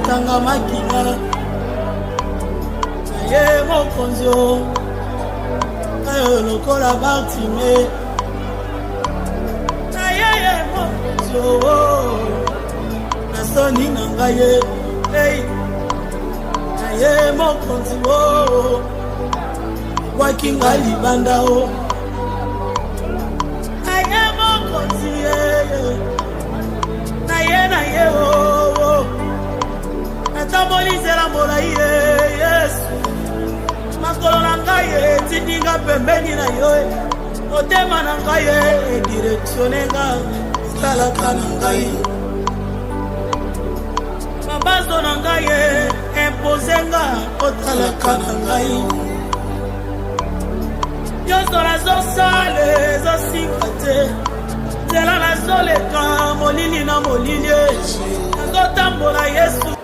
tanga makila ye mokonzo ayo lokola Bartime ye mokonzo nasoni na ngai ye mokonzo wakinga libanda ye mokonzi na ye natambolizela molai Yesu makolo na ngai etindinga pembeni na yo otema na ngai edirektionenga otalaka na ngai mabazo na ngai imposenga otalaka na ngai nyonso nazosala ezosinga te nzela nazoleka molili na molili nazotambola Yesu